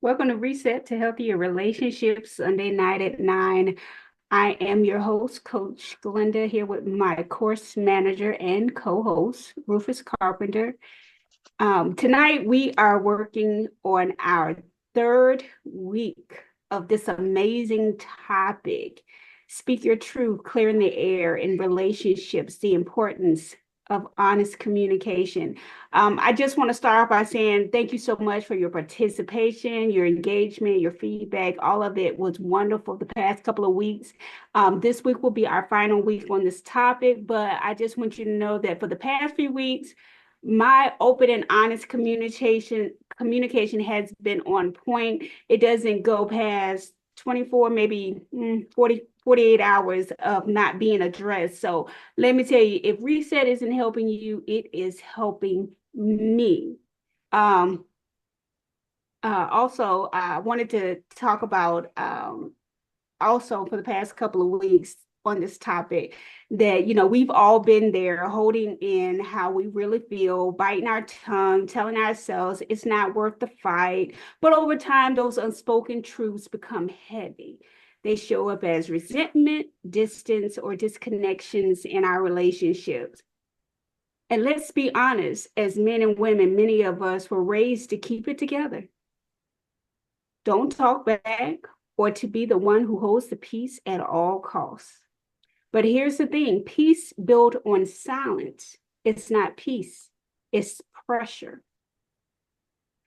Welcome to Reset to Healthier Relationships, Sunday night at 9. I am your host, Coach Glenda, here with my course manager and co-host, Rufus Carpenter. Tonight, we are working on our third week of this amazing topic, Speak Your Truth, Clearing the Air in Relationships, the importance of honest communication. I just want to start off by saying thank you so much for your participation, your engagement, your feedback. All of it was wonderful the past couple of weeks. This week will be our final week on this topic, but I just want you to know that for the past few weeks, my open and honest communication has been on point. It doesn't go past 24, maybe 48 hours of not being addressed. So let me tell you, if reset isn't helping you, it is helping me. Also, I wanted to talk about also for the past couple of weeks on this topic that, we've all been there holding in how we really feel, biting our tongue, telling ourselves it's not worth the fight. But over time, those unspoken truths become heavy. They show up as resentment, distance, or disconnections in our relationships. And let's be honest, as men and women, many of us were raised to keep it together. Don't talk back, or to be the one who holds the peace at all costs. But here's the thing, peace built on silence, it's not peace, it's pressure.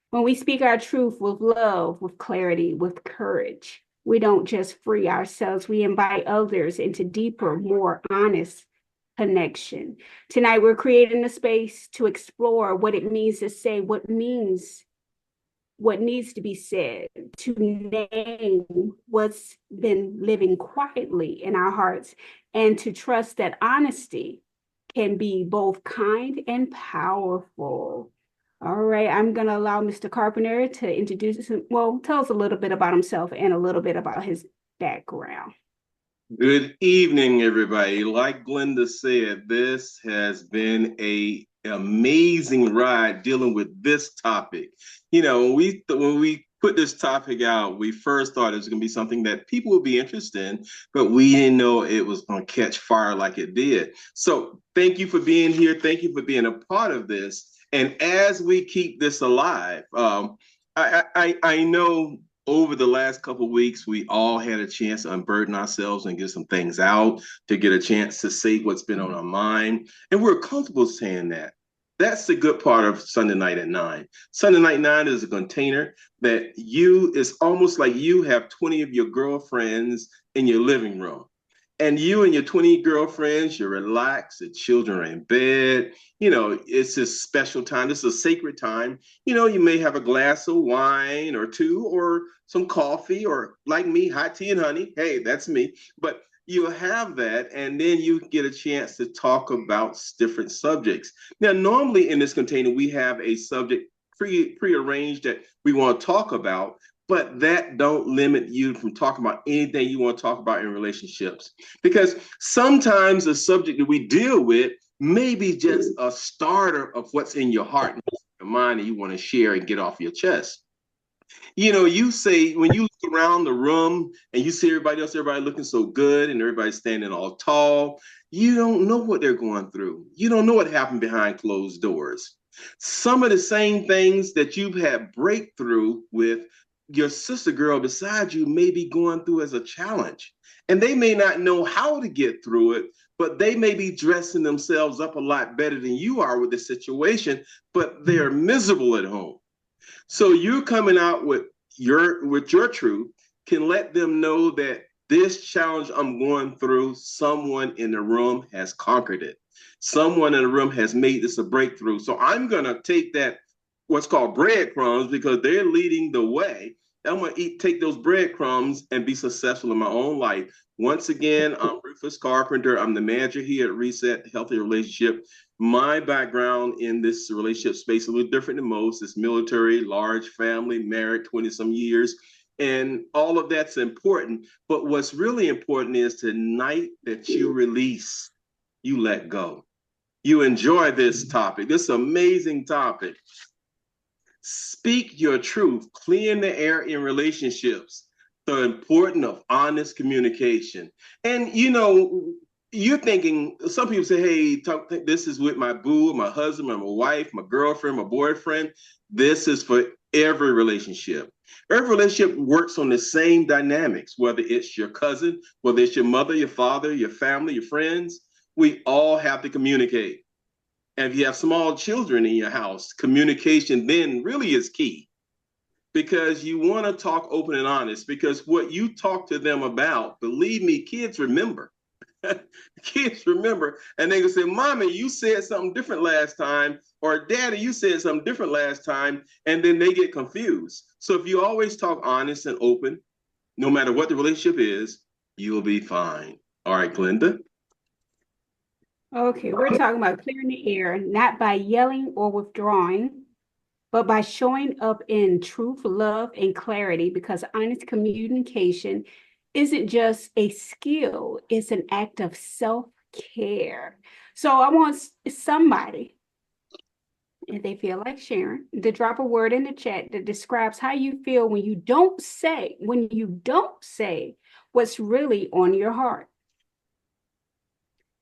When we speak our truth with love, with clarity, with courage, we don't just free ourselves, we invite others into deeper, more honest connection. Tonight, we're creating a space to explore what it means to say what needs to be said, to name what's been living quietly in our hearts, and to trust that honesty can be both kind and powerful. All right, I'm going to allow Mr. Carpenter to introduce him. Well, tell us a little bit about himself and a little bit about his background. Good evening, everybody. Like Glenda said, this has been an amazing ride dealing with this topic. When we put this topic out, we first thought it was going to be something that people would be interested in, but we didn't know it was going to catch fire like it did. So thank you for being here. Thank you for being a part of this. And as we keep this alive, I know over the last couple of weeks, we all had a chance to unburden ourselves and get some things out, to get a chance to say what's been on our mind. And we're comfortable saying that. That's the good part of Sunday night at 9. Sunday night 9 is a container that it's almost like you have 20 of your girlfriends in your living room. And you and your 20 girlfriends, you're relaxed, the children are in bed. It's this special time. This is a sacred time. You may have a glass of wine or two, or some coffee, or like me, hot tea and honey. Hey, that's me. But you have that, and then you get a chance to talk about different subjects. Now, normally in this container, we have a subject prearranged that we want to talk about, but that don't limit you from talking about anything you want to talk about in relationships. Because sometimes the subject that we deal with may be just a starter of what's in your heart and your mind that you want to share and get off your chest. You say, when you look around the room and you see everybody looking so good and everybody standing all tall, you don't know what they're going through. You don't know what happened behind closed doors. Some of the same things that you've had breakthrough with, your sister girl beside you may be going through as a challenge. And they may not know how to get through it, but they may be dressing themselves up a lot better than you are with the situation, but they're miserable at home. So you coming out with your truth can let them know that this challenge I'm going through, someone in the room has conquered it. Someone in the room has made this a breakthrough. So I'm going to take that, what's called breadcrumbs, because they're leading the way. I'm going to take those breadcrumbs and be successful in my own life. Once again, I'm Rufus Carpenter. I'm the manager here at Reset Healthy Relationship. My background in this relationship space is a little different than most. It's military, large family, married 20 some years. And all of that's important. But what's really important is tonight that you release, you let go. You enjoy this topic, this amazing topic. Speak your truth, clearing the air in relationships. The importance of honest communication. And you're thinking, some people say, hey, this is with my boo, my husband, my wife, my girlfriend, my boyfriend. This is for every relationship. Every relationship works on the same dynamics, whether it's your cousin, whether it's your mother, your father, your family, your friends. We all have to communicate. And if you have small children in your house, communication then really is key, because you want to talk open and honest, because what you talk to them about, believe me, kids remember. Kids remember, and they can say, Mommy, you said something different last time, or Daddy, you said something different last time, and then they get confused. So if you always talk honest and open, no matter what the relationship is, you'll be fine. All right, Glenda. Okay, we're talking about clearing the air, not by yelling or withdrawing, but by showing up in truth, love, and clarity, because honest communication isn't just a skill, it's an act of self-care. So I want somebody, if they feel like sharing, to drop a word in the chat that describes how you feel when you don't say what's really on your heart.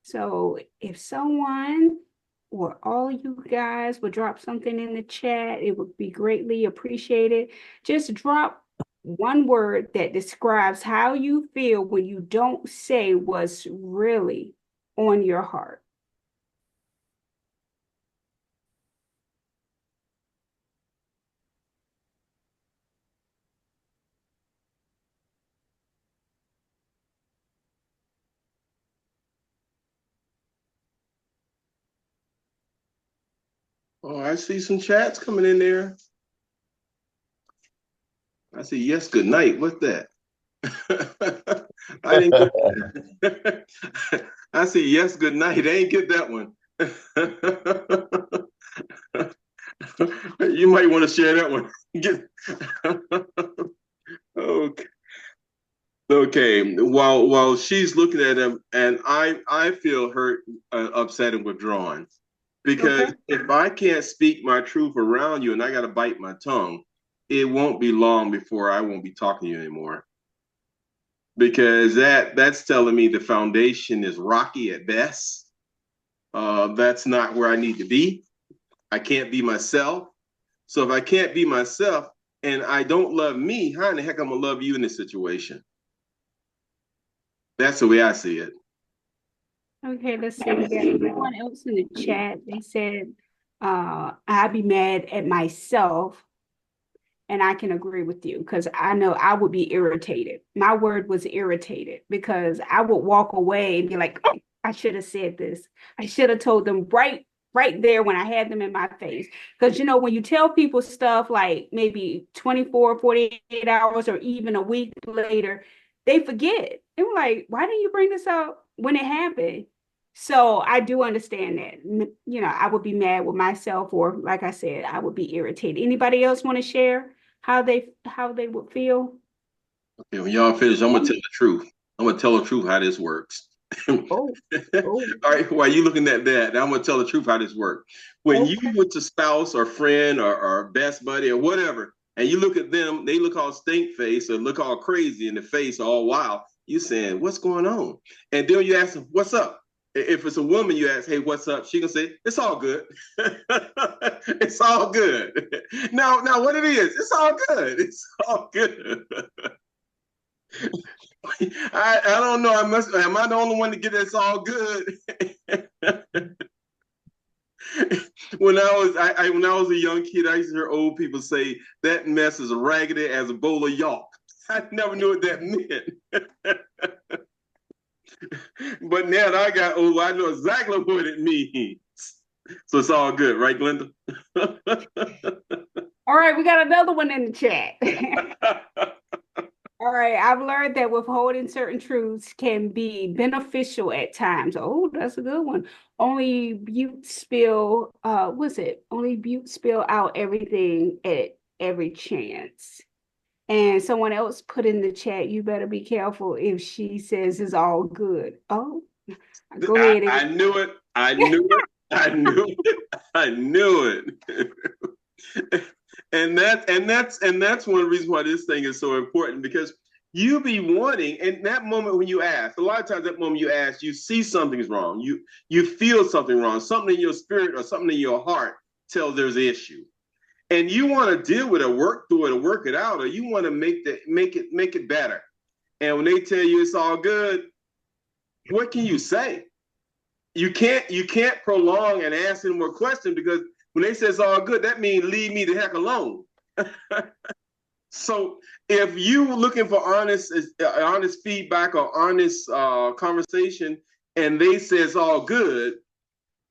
So if someone or all you guys would drop something in the chat, it would be greatly appreciated. Just drop one word that describes how you feel when you don't say what's really on your heart. Oh, I see some chats coming in there. I see yes, good night. What's that? I didn't get that. I see yes, good night. I didn't get that one. You might want to share that one. Okay. Okay. While she's looking at him, and I feel hurt, upset, and withdrawn, because Okay. if I can't speak my truth around you, and I got to bite my tongue, it won't be long before I won't be talking to you anymore, because that's telling me the foundation is rocky at best. That's not where I need to be. I can't be myself. So if I can't be myself and I don't love me, how in the heck I'm gonna love you in this situation? That's the way I see it. Okay, let's see. We got someone else in the chat. They said, I'd be mad at myself. And I can agree with you, because I know I would be irritated. My word was irritated, because I would walk away and be like, oh, I should have said this. I should have told them right there when I had them in my face. Because when you tell people stuff like maybe 24, 48 hours or even a week later, they forget. They were like, why didn't you bring this up when it happened? So I do understand that. I would be mad with myself, or like I said, I would be irritated. Anybody else want to share how they would feel? Okay, when y'all finish, I'm gonna tell the truth. I'm gonna tell the truth how this works. Oh, oh, All right, while you looking at that, I'm gonna tell the truth how this works. When you okay. with your spouse or friend or best buddy or whatever, and you look at them, they look all stink face or look all crazy in the face, all wild. You saying, "What's going on?" And then you ask them, "What's up?" If it's a woman, you ask, "Hey, what's up?" She gonna say, "It's all good." It's all good. Now, what it is, it's all good. It's all good. I don't know. Am I the only one to get it's all good? When I was a young kid, I used to hear old people say that mess is raggedy as a bowl of yolk. I never knew what that meant. But now that I got old, I know exactly what it means. So it's all good, right, Glenda? All right, we got another one in the chat. All right, I've learned that withholding certain truths can be beneficial at times. Oh, that's a good one. Only Butte spill out everything at every chance. And someone else put in the chat, you better be careful if she says it's all good. Oh, go ahead. I knew it. I knew it. I knew it. I knew it. And that's one reason why this thing is so important, because you be wanting, and that moment when you ask, a lot of times that moment you ask, you see something's wrong, you feel something wrong, something in your spirit or something in your heart tells there's an issue, and you want to deal with it, work through it, or work it out, or you want to make it better. And when they tell you it's all good, what can you say? You can't prolong and ask any more questions, because when they say it's all good, that means leave me the heck alone. So if you looking for honest feedback or honest conversation, and they say it's all good,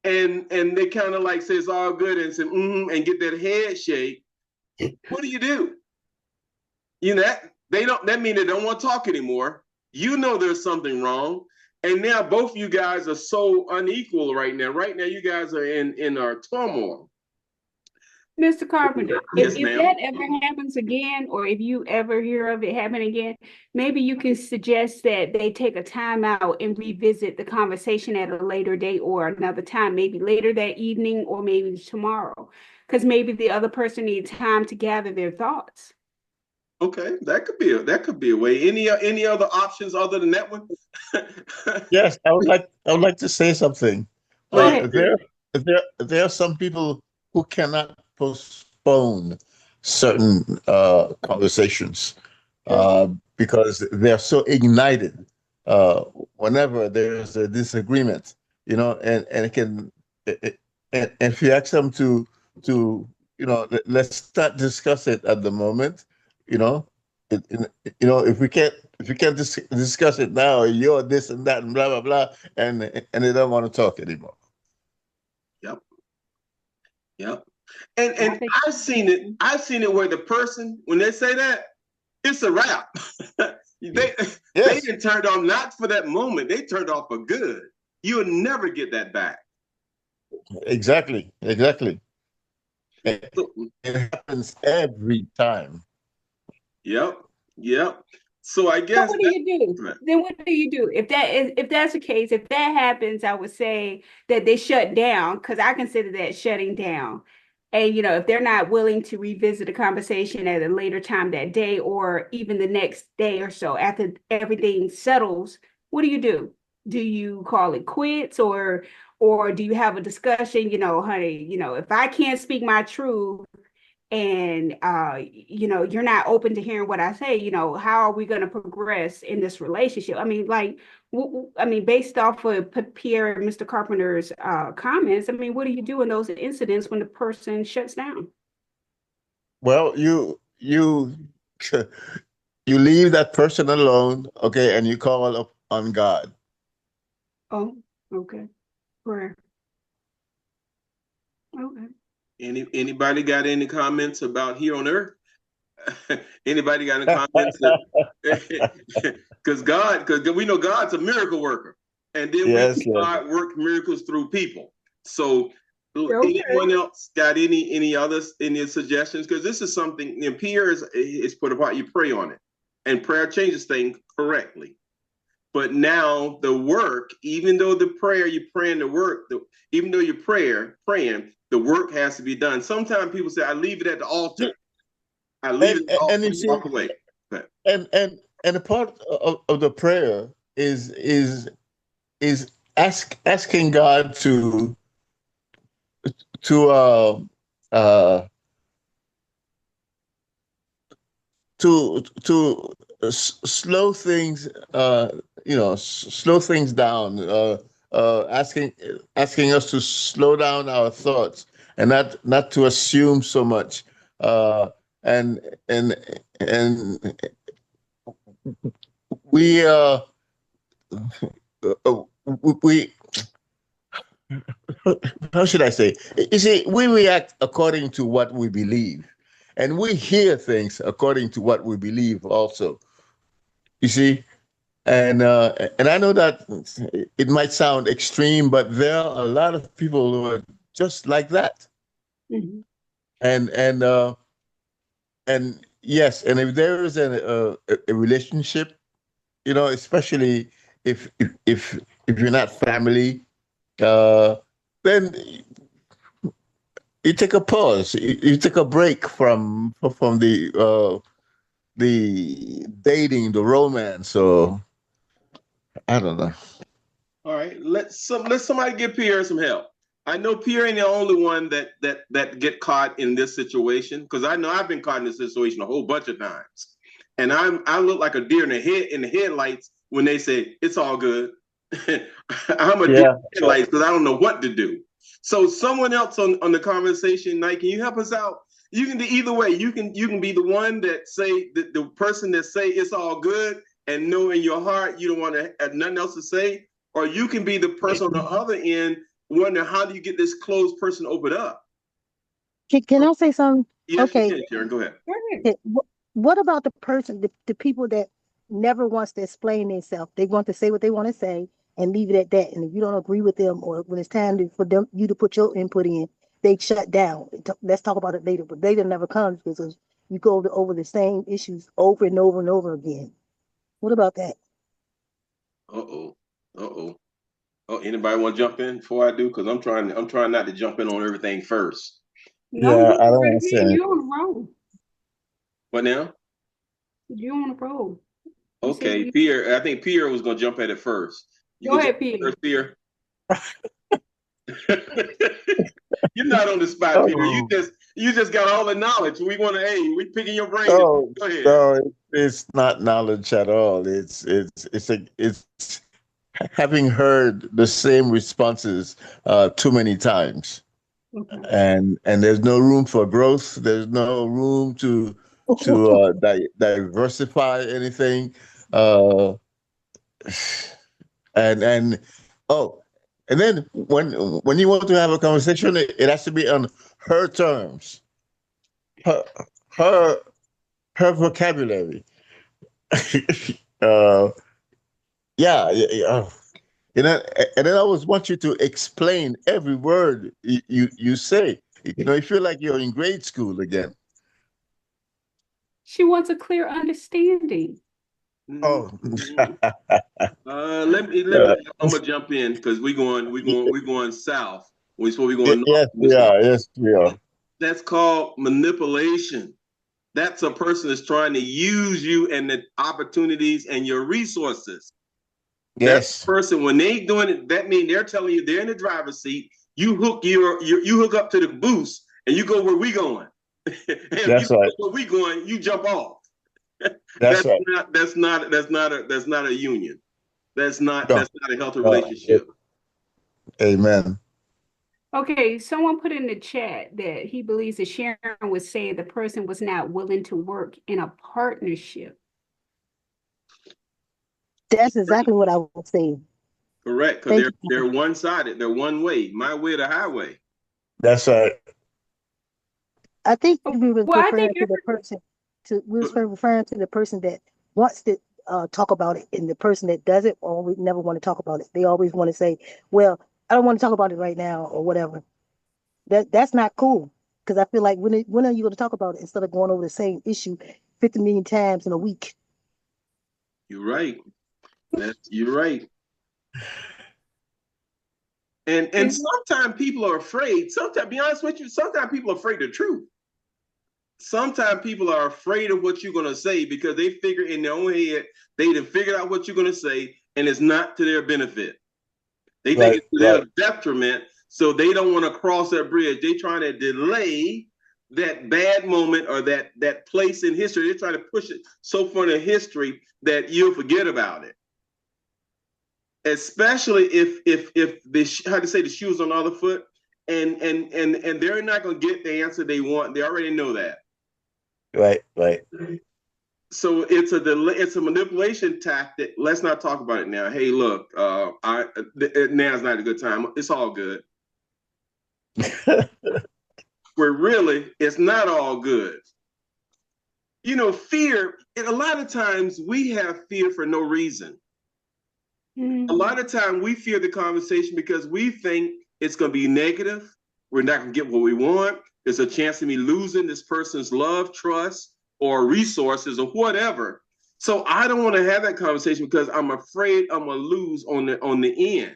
and they kind of like say it's all good and say and get that head shake, what do? You know that means they don't want to talk anymore. You know there's something wrong, and now both of you guys are so unequal right now. Right now, you guys are in our turmoil. Mr. Carpenter, Yes, if ma'am. that ever happens again, or if you ever hear of it happening again, maybe you can suggest that they take a time out and revisit the conversation at a later date or another time, maybe later that evening or maybe tomorrow, because maybe the other person needs time to gather their thoughts. Okay, that could be a way. Any other options other than that one? Yes, I would like to say something. Go Please ahead. do. There are some people who cannot postpone certain conversations uh, because they're so ignited uh, whenever there's a disagreement, and it can, and if you ask them to let's not discuss it at the moment, you know, if we can't discuss it now, you're this and that and blah blah blah, and they don't want to talk anymore. Yep, yep. And think I've seen it where the person, when they say that, it's a wrap. They Yes, didn't turned on not for that moment. They turned off for good. You'll never get that back. exactly. And So, it happens every time. yep, yep. So I So guess what do that. you do? Then what do you do? If that's the case, if that happens, I would say that they shut down, because I consider that shutting down. And if they're not willing to revisit the conversation at a later time that day or even the next day or so after everything settles, what do you do? Do you call it quits, or do you have a discussion, honey, if I can't speak my truth and you're not open to hearing what I say, how are we going to progress in this relationship? I mean, like, based off of Pierre and Mr. Carpenter's comments, I mean, what do you do in those incidents when the person shuts down? Well, you leave that person alone, okay, and you call up on God. Oh, okay. Prayer. Okay. Anybody got any comments about here on earth? Anybody got any comments? Because we know God's a miracle worker, and then we Yes, yes. God work miracles through people. So, Okay. anyone else got any suggestions? Because this is something, and Pierre is put apart. You pray on it, and prayer changes things correctly. But now the work, even though the prayer you're praying the work, even though you're praying, the work has to be done. Sometimes people say, "I leave it at the altar." I leave it at the And altar you and see, walk away. But and a part of the prayer is asking God to uh to slow things slow things down, asking us to slow down our thoughts and not to assume so much, and and and we we how should I say? You see, we react according to what we believe, and we hear things according to what we believe also. You see, and I know that it might sound extreme, but there are a lot of people who are just like that. Mhm. And and yes, and if there is a relationship, especially if if if you're not family, uh, then you take a pause. You take a break from the dating, the romance. So I don't know. All right, let somebody give Pierre some help. I know Pierre ain't the only one that get caught in this situation, because I know I've been caught in this situation a whole bunch of times, and I look like a deer in the headlights when they say it's all good. I'm a deer Yeah. in the headlights because I don't know what to do. So someone else on the conversation night, can you help us out? You can do either way. You can be the one that say the person that say it's all good and know in your heart you don't want to have nothing else to say, or you can be the person on the other end wondering how do you get this closed person open up. Can I say something? Yes, you Okay. can, Karen. Go ahead. What about the person, the people that never wants to explain themselves? They want to say what they want to say and leave it at that. And if you don't agree with them, or when it's time for you to put your input in, they shut down. Let's talk about it later. But later never comes because you go over the same issues over and over and over again. What about that? Uh-oh. Uh-oh. Oh, anybody want to jump in before I do? Because I'm trying not to jump in on everything first. No, Yeah, you I don't right here. understand. You're on a roll. What now? You're on a roll. You said Okay, Pierre. I think Pierre was gonna jump at it first. You go gonna jump ahead, Peter. first, Pierre? You're not on the spot, Peter. Oh, You just got all the knowledge. We picking your brain. no, Go ahead. no, it's not knowledge at all. It's having heard the same responses too many times, Okay. and there's no room for growth. There's no room to diversify anything. Uh, and oh, and then when you want to have a conversation, it has to be on her terms, her her her vocabulary. uh, yeah, you know, and then I always want you to explain every word you say. You know, you feel like you're in grade school again. She wants a clear understanding. Oh, Let me. I'm gonna jump in because we going south. We supposed to be going north yes, in we this are. conversation. Yes, we are. That's called manipulation. That's a person that's trying to use you and the opportunities and your resources. That Yes, person, when they doing it, that means they're telling you they're in the driver's seat. You hook up to the boost and you go where we going. If you that's right. go where we going, you jump off. That's right. That's not a union. That's not No, that's not a healthy no. relationship. Amen. Okay, someone put in the chat that he believes that Sharon was saying the person was not willing to work in a partnership. That's exactly what I was saying. Correct, because Thank you. they're one sided. They're one way. My way or the highway. That's right. I think we was Well, I think referring to the person the person that wants to talk about it, and the person that doesn't always never want to talk about it. They always want to say, "Well, I don't want to talk about it right now," or whatever. That's not cool, because I feel like when are you going to talk about it instead of going over the same issue 50 million times in a week? You're right. You're right. And it's sometimes people are afraid. Sometimes, be honest with you, sometimes people are afraid of the truth. Sometimes people are afraid of what you're gonna say because they figure in their own head they done figured out what you're gonna say, and it's not to their benefit. They think Right, it's to right. their detriment, so they don't want to cross that bridge. They trying to delay that bad moment or that place in history. They're trying to push it so far in history that you'll forget about it. Especially if the how to say the shoes on the other foot, and they're not going to get the answer they want. They already know that. Right, right. So it's a delay. It's a manipulation tactic. Let's not talk about it now. Hey, look, now's not a good time. It's all good. Where really, it's not all good. You know, fear. And a lot of times we have fear for no reason. A lot of time we fear the conversation because we think it's going to be negative. We're not going to get what we want. There's a chance of me losing this person's love, trust, or resources or whatever. So I don't want to have that conversation because I'm afraid I'm going to lose on the end.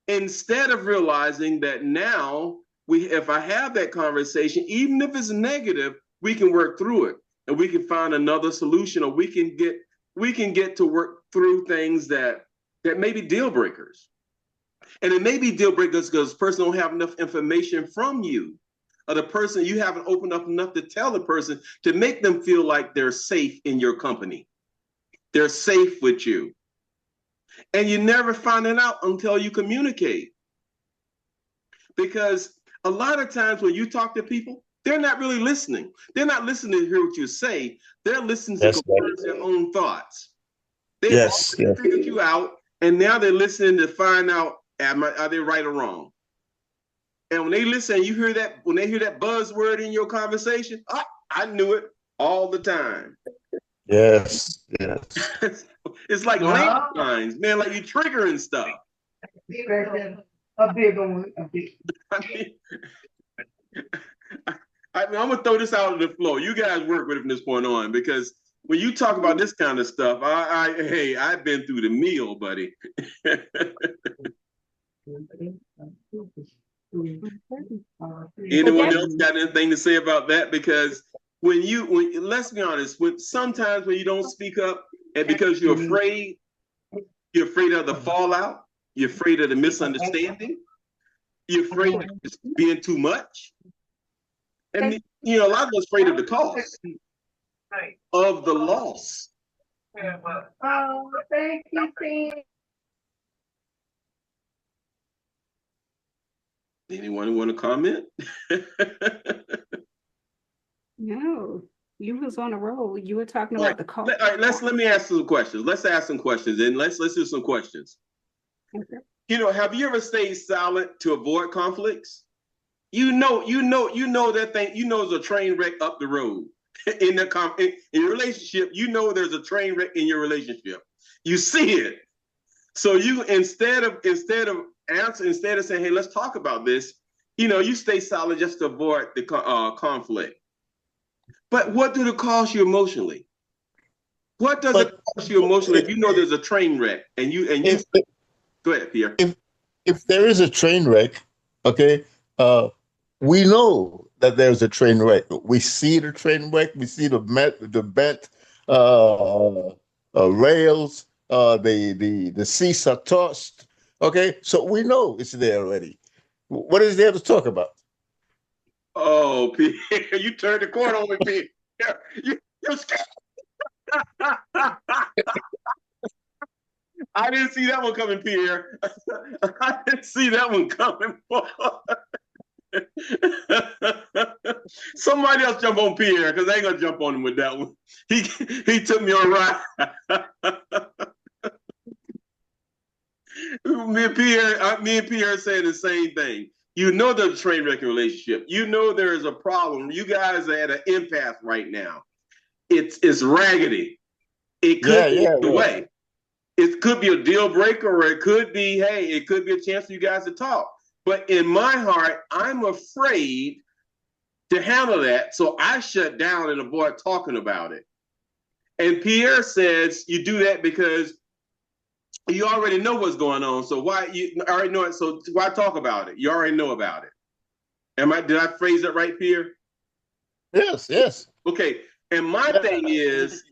Instead of realizing that now if I have that conversation, even if it's negative, we can work through it and we can find another solution, or we can get to work through things that may be deal breakers. And it may be deal breakers because the person don't have enough information from you, or the person, you haven't opened up enough to tell the person to make them feel like they're safe in your company. They're safe with you. And you never find it out until you communicate. Because a lot of times when you talk to people, they're not really listening. They're not listening to hear what you say. They're listening to confirm their own thoughts. They've already figured you out, and now they're listening to find out, are they right or wrong? And when they listen, you hear that, when they hear that buzzword in your conversation, I knew it all the time. Yes. It's like landmines, man, like you triggering stuff. A big one. I'm gonna throw this out on the floor. You guys work with it from this point on, because when you talk about this kind of stuff, hey, I've been through the meal, buddy. Anyone else got anything to say about that? Because let's be honest, sometimes when you don't speak up, and because you're afraid of the fallout, you're afraid of the misunderstanding, you're afraid of being too much. And a lot of us afraid of the cost of the loss. Oh, thank you, Sam. Anyone want to comment? No, you was on a roll. You were talking about the cost. All right, let me ask some questions. Let's ask some questions, and let's do some questions. Okay. Have you ever stayed silent to avoid conflicts? You know that thing. There's a train wreck up the road in your relationship. There's a train wreck in your relationship. You see it. So you instead of saying, hey, let's talk about this, you stay silent just to avoid the conflict. But what did it cost you emotionally? What does it cost you emotionally if you know there's a train wreck and you go ahead, Pierre. If there is a train wreck, okay, we know that there's a train wreck. We see the train wreck. We see the bent rails. The seats are tossed. Okay, so we know it's there already. What is there to talk about? Oh, Pierre, you turned the corner on me, Pierre. You're scared. I didn't see that one coming, Pierre. I didn't see that one coming. Somebody else jump on Pierre, because I ain't gonna jump on him with that one. He took me on a ride. Me and Pierre saying the same thing. There's a train wreck in relationship. There is a problem. You guys are at an impasse right now. It's raggedy. It could be the way. It could be a deal breaker, or it could be, hey, it could be a chance for you guys to talk. But in my heart, I'm afraid to handle that, so I shut down and avoid talking about it. And Pierre says you do that because you already know what's going on. So why you already know it? So why talk about it? You already know about it. Did I phrase that right, Pierre? Yes. Okay. And my thing is,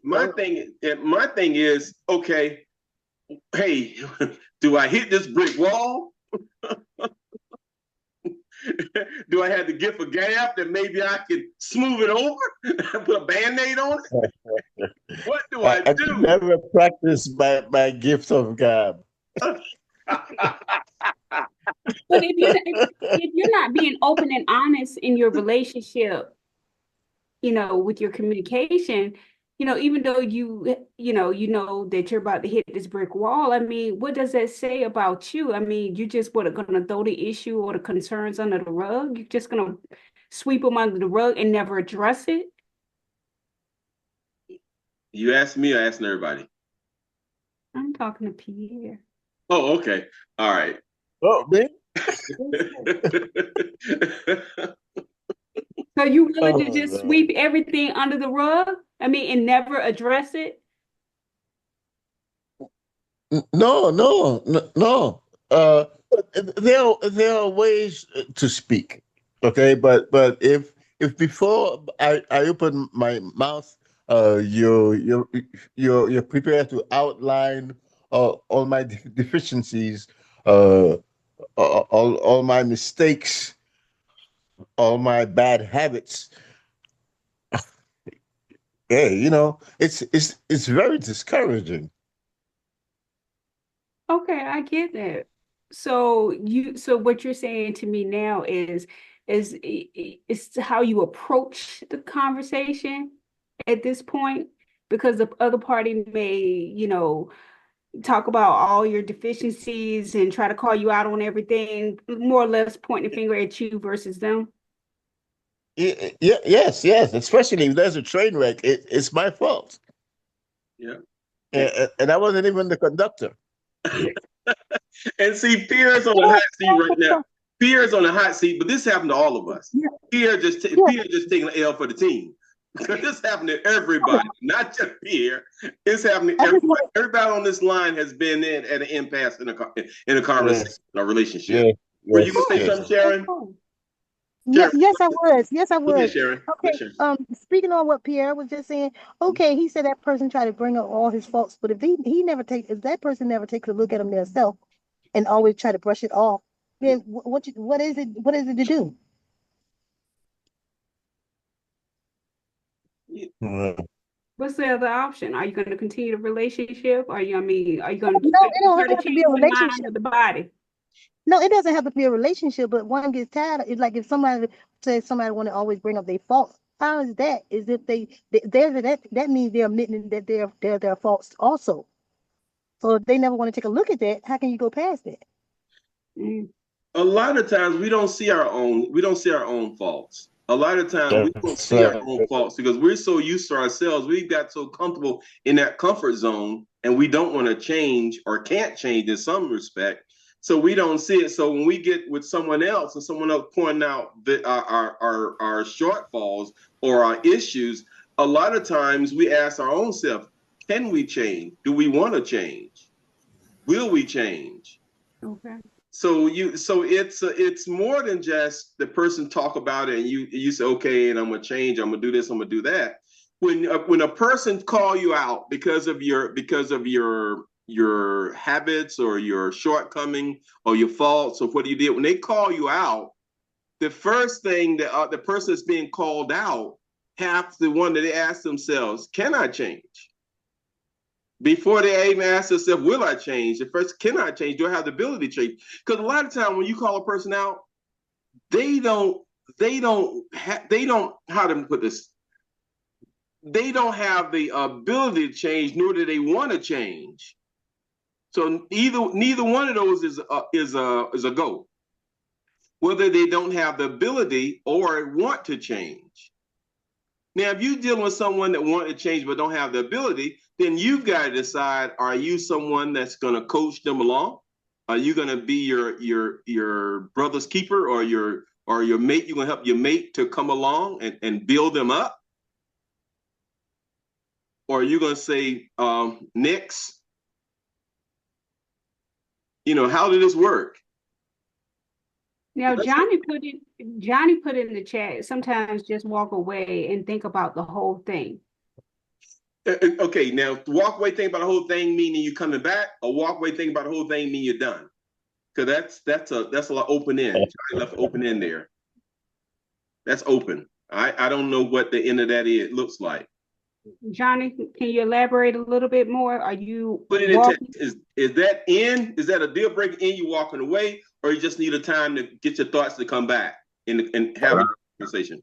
okay, hey, do I hit this brick wall? Do I have the gift of gab that maybe I can smooth it over and put a Band-Aid on it? What do I do? I never practiced my gift of gab. But if you're not being open and honest in your relationship, with your communication, even though you know that you're about to hit this brick wall, I mean, what does that say about you? I mean, you just going to throw the issue or the concerns under the rug? You're just going to sweep them under the rug and never address it? You asked me or asking everybody? I'm talking to Pierre. Oh, okay. All right. Oh, man. So you willing to just sweep everything under the rug? I mean, and never address it? No. There are ways to speak. Okay, but if before I open my mouth, you're prepared to outline all my deficiencies, uh, all my mistakes, all my bad habits. Hey, it's very discouraging. Okay, I get that. So what you're saying to me now is how you approach the conversation at this point, because the other party may, talk about all your deficiencies and try to call you out on everything, more or less pointing the finger at you versus them. Yeah, yes. Especially if there's a train wreck, it's my fault, Yeah. and I wasn't even the conductor. And see, Pierre's on the hot seat right now. Pierre's on the hot seat, but this happened to all of us. Yeah. Pierre just taking an L for the team. Because this happened to everybody, not just Pierre. It's happening to everybody. Everybody on this line has been at an impasse in a conversation, Yes. a relationship. Yeah, Were you gonna say yes. something, Sharon? Yes, I was. Yes, I Go ahead, was. Sharon. Okay. Speaking on what Pierre was just saying, okay, he said that person tried to bring up all his faults, but if that person never takes a look at him themselves and always try to brush it off, then what is it? What is it to do? Mm. What's the other option? Are you going to continue the relationship? Are you going to No, it try don't to have to change be a the mind relationship. or the body? No, it doesn't have to be a relationship, but one gets tired. It's like if somebody says somebody want to always bring up their faults. How is that? Is if that means they're admitting that they're their faults also. So if they never want to take a look at that, how can you go past that? Mm. A lot of times we don't see our own faults. A lot of times we don't That's see our right. own faults because we're so used to ourselves. We got so comfortable in that comfort zone and we don't want to change or can't change in some respect. So we don't see it. So when we get with someone else and someone else pointing out our shortfalls or our issues, a lot of times we ask our own self, can we change? Do we want to change? Will we change? Okay. So it's more than just the person talk about it and you say, okay, and I'm gonna change, I'm gonna do this, I'm gonna do that. When a person call you out because of your habits or your shortcoming or your faults or what you did, when they call you out, the first thing that the person that's being called out have to one that they ask themselves, can I change? Before they even ask themselves, will I change? The first, can I change? Do I have the ability to change? Because a lot of times when you call a person out, they don't, how to put this? They don't have the ability to change, nor do they want to change. So neither one of those is a go. Whether they don't have the ability or want to change. Now, if you're dealing with someone that want to change but don't have the ability, then you've got to decide: are you someone that's going to coach them along? Are you going to be your brother's keeper or your mate? You're going to help your mate to come along and build them up, or are you going to say, next? How did this work? Now, Johnny put it in the chat. Sometimes just walk away and think about the whole thing. Okay, now walk away thinking about the whole thing meaning you coming back, or walk away thinking about the whole thing mean you're done. Because that's a lot open end. Johnny left open end there. That's open. I don't know what the end of that looks like. Johnny, can you elaborate a little bit more? Are you Put it in text. Is that in? Is that a deal breaker in you walking away, or you just need a time to get your thoughts to come back and have a conversation?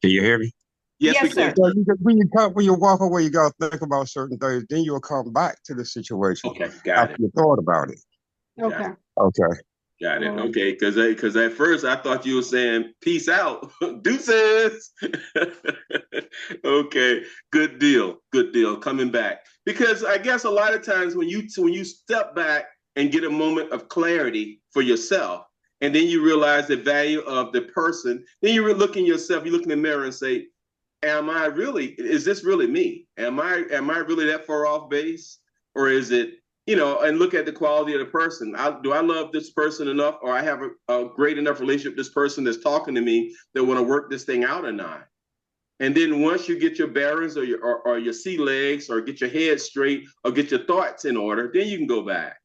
Can you hear me? Yes, we can. Sir. When you walk away, you gotta think about certain things. Then you'll come back to the situation. Okay, got it. After you thought about it. okay? Okay. Got it. Okay, because at first I thought you were saying peace out, deuces. Okay, good deal. Coming back, because I guess a lot of times when you step back and get a moment of clarity for yourself, and then you realize the value of the person, then you look in yourself, you look in the mirror and say, is this really me? Am I really that far off base, or is it and look at the quality of the person. Do I love this person enough, or I have a great enough relationship with this person that's talking to me that want to work this thing out or not? And then once you get your bearings or your sea legs, or get your head straight, or get your thoughts in order, then you can go back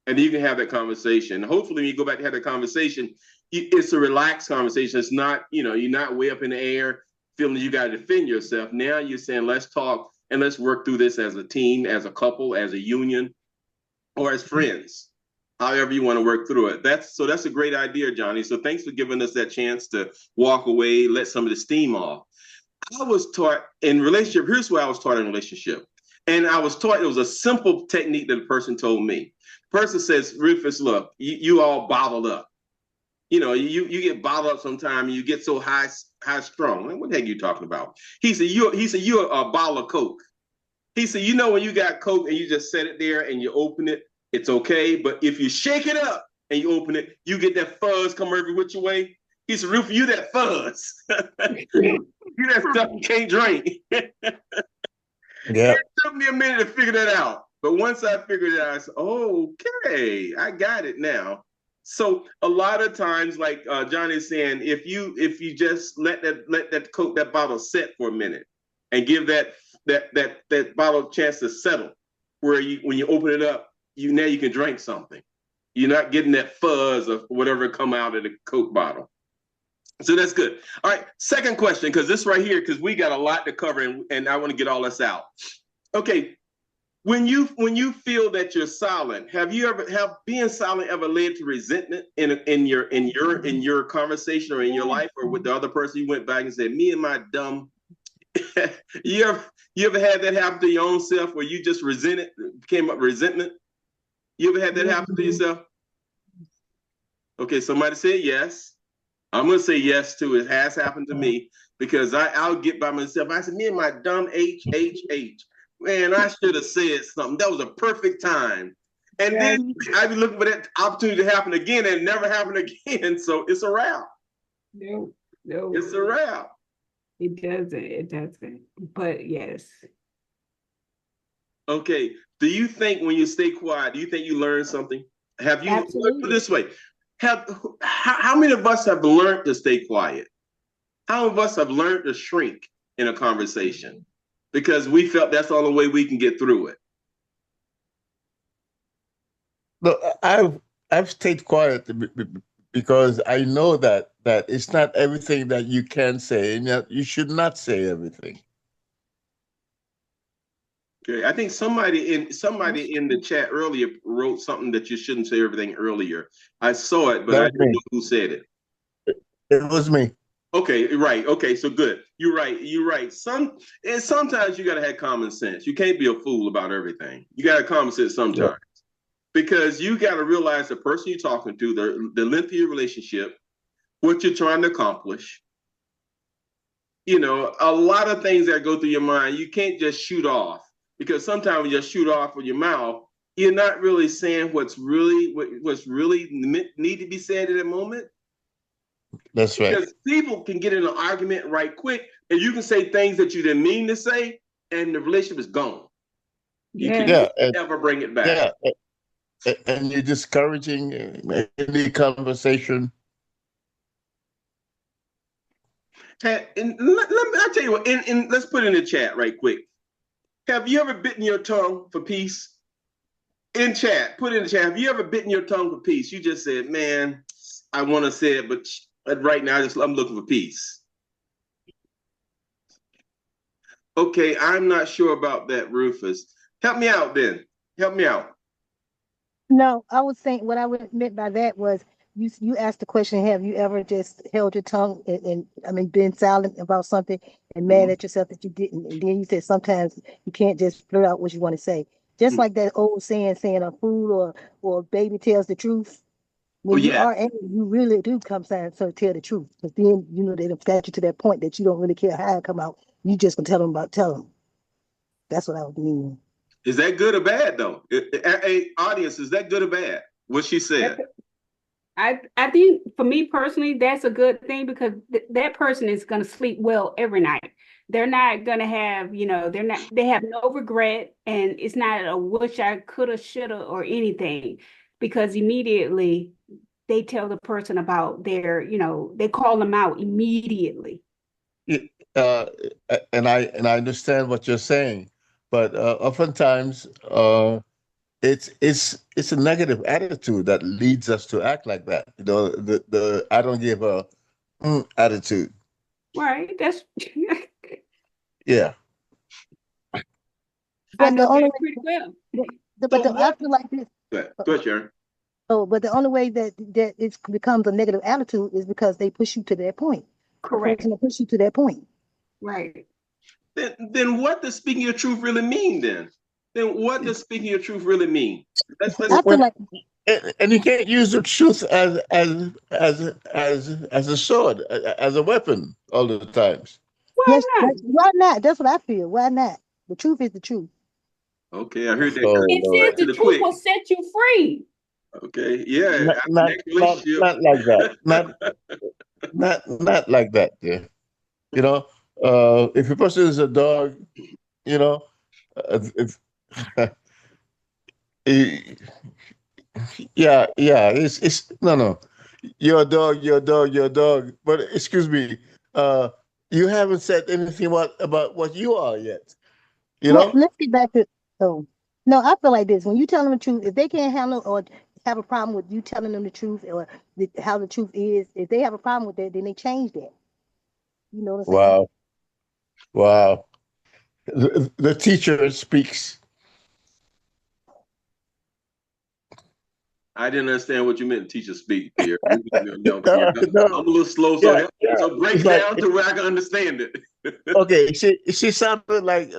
and you can have that conversation. Hopefully, when you go back to have that conversation, it's a relaxed conversation. It's not, you're not way up in the air feeling you got to defend yourself. Now you're saying, let's talk and let's work through this as a team, as a couple, as a union, or as friends, however you want to work through it. That's a great idea, Johnny. So thanks for giving us that chance to walk away, let some of the steam off. I was taught in relationship, here's what I was taught in relationship. And I was taught, it was a simple technique that the person told me. The person says, Rufus, look, you all bottled up. You get bottled up sometime, and you get so high strung. What the heck are you talking about? He said, you're a bottle of Coke. He said, when you got Coke and you just set it there and you open it, it's okay. But if you shake it up and you open it, you get that fuzz come every which way. He said, Rufus, you that fuzz. You that stuff you can't drink. Yeah. It took me a minute to figure that out. But once I figured it out, I said, okay, I got it now. So a lot of times, like Johnny's saying, if you just let that Coke, that bottle set for a minute and give that bottle a chance to settle, where when you open it up, now you can drink something. You're not getting that fuzz of whatever come out of the Coke bottle. So that's good. All right, second question, because this right here, because we got a lot to cover, and I want to get all this out. Okay, when you feel that you're silent, have being silent ever led to resentment in your conversation, or in your life, or with the other person? You went back and said, "Me and my dumb." You ever had that happen to your own self, where you just came up resentment? You ever had that happen to yourself? Okay, somebody said yes. I'm going to say yes too. It has happened to me, because I'll get by myself. I said, me and my dumb H. Man, I should have said something. That was a perfect time. And then I'd be looking for that opportunity to happen again, and it never happened again. So it's a wrap. No. It's a wrap. It doesn't. But yes. Okay. Do you think when you stay quiet, do you think you learn something? Have you, Absolutely. put it this way, how many of us have learned to stay quiet? How many of us have learned to shrink in a conversation because we felt that's the only way we can get through it? Look, I've stayed quiet because I know that it's not everything that you can say, and that you should not say everything. Okay, I think somebody in the chat earlier wrote something that you shouldn't say everything earlier. I saw it, but I didn't know who said it. It was me. Okay, right. Okay, so good. You're right. Sometimes you gotta have common sense. You can't be a fool about everything. You gotta have common sense sometimes. Because you gotta realize the person you're talking to, the length of your relationship, what you're trying to accomplish. A lot of things that go through your mind, you can't just shoot off. Because sometimes when you just shoot off with your mouth, you're not really saying what's really need to be said at that moment. That's right. Because people can get in an argument right quick, and you can say things that you didn't mean to say, and the relationship is gone. You can never bring it back. Yeah, and you're discouraging any conversation. And I'll tell you what, and let's put it in the chat right quick. Have you ever bitten your tongue for peace? In chat, put in the chat. Have you ever bitten your tongue for peace? You just said, man, I want to say it, but right now I'm looking for peace. Okay, I'm not sure about that, Rufus. Help me out then. Help me out. No, I was saying what I meant by that was you asked the question, have you ever just held your tongue and been silent about something and mad at yourself that you didn't? And then you said sometimes you can't just blurt out what you want to say. Just like that old saying a fool or a baby tells the truth. When you are angry, you really do come to tell the truth. Because then, they've got you to that point that you don't really care how it come out. You just gonna tell them. That's what I was meaning. Is that good or bad, though? Hey, audience, is that good or bad? What she said? I think for me personally, that's a good thing, because that person is going to sleep well every night. they're not gonna have, they have no regret, and it's not a wish I coulda, shoulda, or anything, because immediately they tell the person about they call them out immediately. It- uh, and I understand what you're saying, but oftentimes it's a negative attitude that leads us to act like that. The I don't give a attitude. Right. That's Yeah. I But know the only that way, pretty well. I feel like this. Go ahead, Sharon. Oh, but the only way that it becomes a negative attitude is because they push you to that point. The Correct. person will push you to that point. Right. Then what does speaking your truth really mean then? Then what does speaking your truth really mean? Let's I feel like And you can't use the truth as a sword, as a weapon all the times. Why yes, not? why not? That's what I feel. Why not? The truth is the truth. Okay, I heard that Oh It Lord. says cut to the the truth quick. will set you free. Okay, yeah, Not after not next not relationship. not like that. Not like that, yeah. You know, if a person is a dog, you know, if, eh, yeah, it's no, no. You're a dog, you're a dog, you're a dog. But excuse me, uh, you haven't said anything about what you are yet. You Well, know? let's get back to no. I feel like this: when you tell them the truth, if they can't handle or have a problem with you telling them the truth or how the truth is, if they have a problem with that, then they change that. You know what I'm saying? Wow, wow. The teacher speaks. I didn't understand what you meant, teacher speak there. No, No, I'm a little slow, yeah, yeah. so break It's it like down to where I can understand it. okay, she sounded like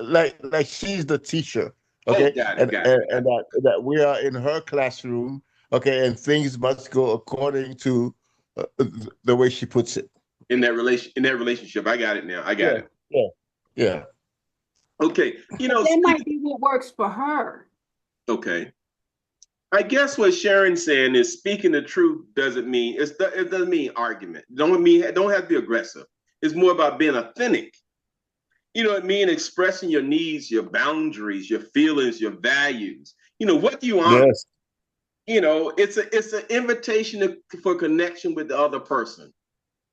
she's the teacher, Oh, okay, got it, and got it, and, got and that we are in her classroom, okay, and things must go according to the way she puts it. it. In that relationship, I got it now. I got Yeah, it. yeah, yeah. Okay, But that might be what works for her. okay. I guess what Sharon's saying is speaking the truth doesn't mean it doesn't mean argument. Don't have to be aggressive. It's more about being authentic. You know what I mean? Expressing your needs, your boundaries, your feelings, your values. What do you honor? Yes. It's an invitation for connection with the other person.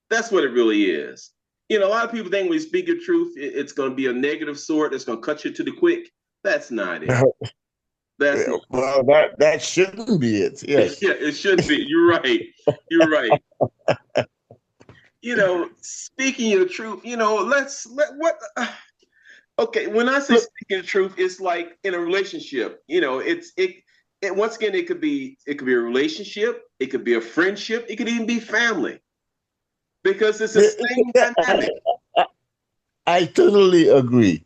That's what it really is. A lot of people think when you speak your truth, it's going to be a negative sort that's going to cut you to the quick. That's not it. That's not. Well, that shouldn't be it. Yes. Yeah, it shouldn't be. You're right. You're right. Speaking your truth. Let's let what. Okay, when I say Look, speaking the truth, it's like in a relationship. Once again, it could be a relationship, it could be a friendship, it could even be family because it's the same dynamic. I totally agree.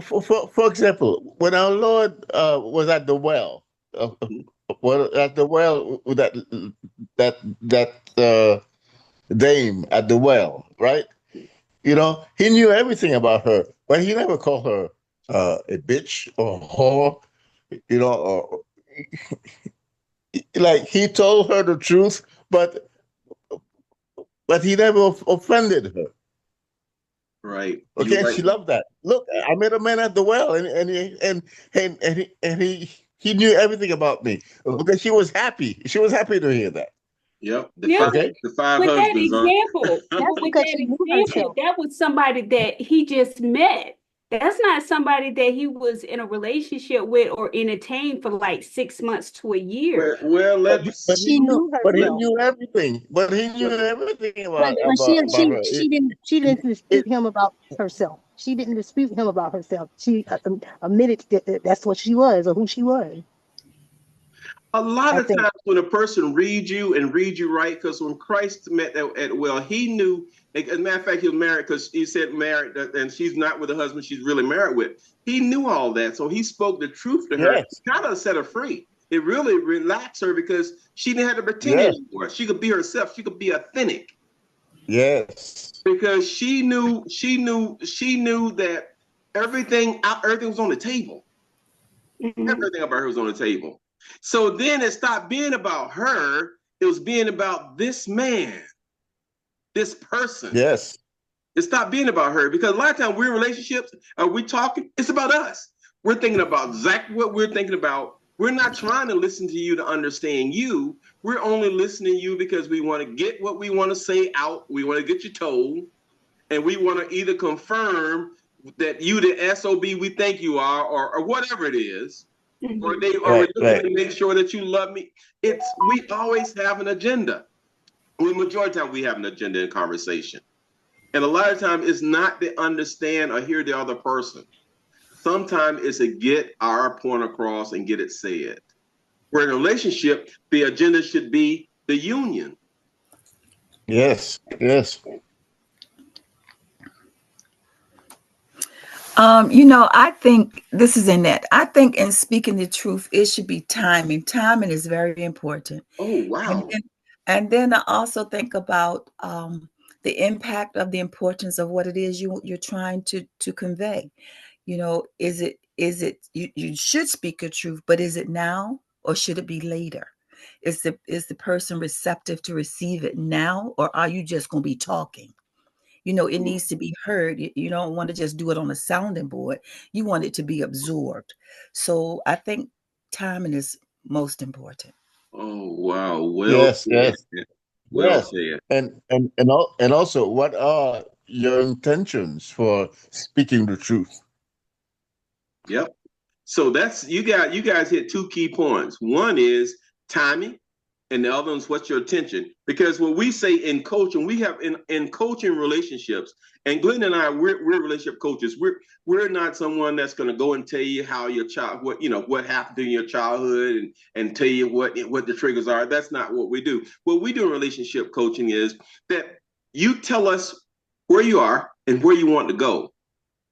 For example, when our Lord was at the well, at the well with that dame at the well, right? He knew everything about her, but he never called her a bitch or a whore, or like he told her the truth, but he never offended her. Right. You're Okay, and right. she loved that. Look, I met a man at the well, and he knew everything about me. Okay, she was happy. She was happy to hear that. Yep. The Yeah, five, but Okay. the five with that husbands, huh? example, That's with because that she knew example, herself. that was somebody that he just met. That's not somebody that he was in a relationship with or entertained for like 6 months to a year. Well, But he She let's. knew, knew but he herself. knew everything. But he knew everything But about but she about about she her. she didn't she didn't It dispute him about herself. She didn't dispute him about herself. She admitted that's what she was or who she was. A lot I of think. times when a person reads you and reads you right, because when Christ met at well, he knew. As a matter of fact, he was married because he said married, and she's not with a husband she's really married with. He knew all that, so he spoke the truth to her. yes, Kind of set her free. It really relaxed her because she didn't have to pretend yes, anymore. She could be herself. She could be authentic yes, because she knew that everything was on the table. Mhm. Everything about her was on the table. So then it stopped being about her. It was being about this man, this person. yes, It stopped being about her because a lot of times we're in relationships, we talking, it's about us. We're thinking about exactly what we're thinking about. We're not trying to listen to you to understand you. We're only listening to you because we want to get what we want to say out. We want to get you told, and we want to either confirm that you the SOB we think you are, or whatever it is, or they are Right, looking right. to make sure that you love me. It's we always have an agenda. The majority of the time we have an agenda in conversation. And a lot of times it's not to understand or hear the other person. Sometimes it's to get our point across and get it said. Where in a relationship, the agenda should be the union. Yes, yes. I think this is Annette. I think in speaking the truth, it should be timing. Timing is very important. Oh, And wow. then I also think about the impact of the importance of what it is you're trying to convey. Is it you should speak your truth, but is it now or should it be later? Is the person receptive to receive it now, or are you just going to be talking? It needs to be heard. You don't want to just do it on a sounding board. You want it to be absorbed. So I think timing is most important. Oh, wow. Well Yes, said. yes, Well yes. said. And also, what are your intentions for speaking the truth? Yep. So that's you guys hit two key points. One is timing, and the other one's what's your attention. Because when we say in coaching, we have in coaching relationships, and Glenn and I, we're relationship coaches. We're not someone that's going to go and tell you how your child, what happened in your childhood, and tell you what the triggers are. That's not what we do. What we do in relationship coaching is that you tell us where you are and where you want to go.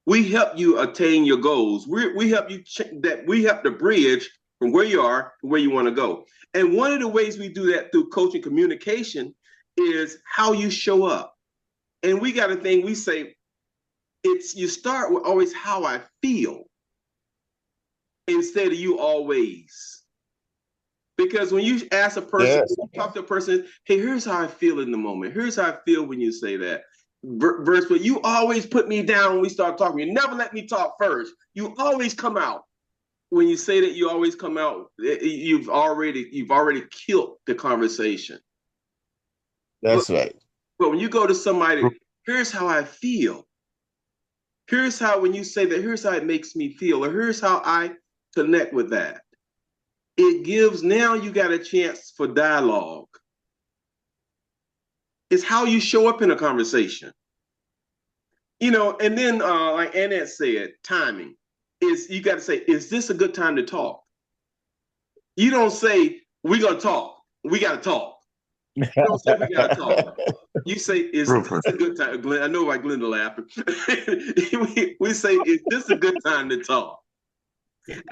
We help you attain your goals. We help you we help to bridge from where you are to where you want to go. And one of the ways we do that through coaching communication is how you show up. And we got a thing we say it's you start with always how I feel instead of you always. Because when you ask a person, Yes, when you talk to a person, hey, here's how I feel in the moment. Here's how I feel when you say that. Verse, but you always put me down when we start talking. You never let me talk first. You always come out. When you say that, you always come out. You've already killed the conversation. But, that's right. but when you go to somebody, here's how I feel. Here's how when you say that, here's how it makes me feel, or here's how I connect with that. It gives now you got a chance for dialogue. It's how you show up in a conversation. And then like Annette said, timing is you got to say, is this a good time to talk? You don't say, we're going to talk. We got to talk. You don't say, we got to talk. You say, is this a good time? Glenn, I know why Glenda laughing. we say, is this a good time to talk?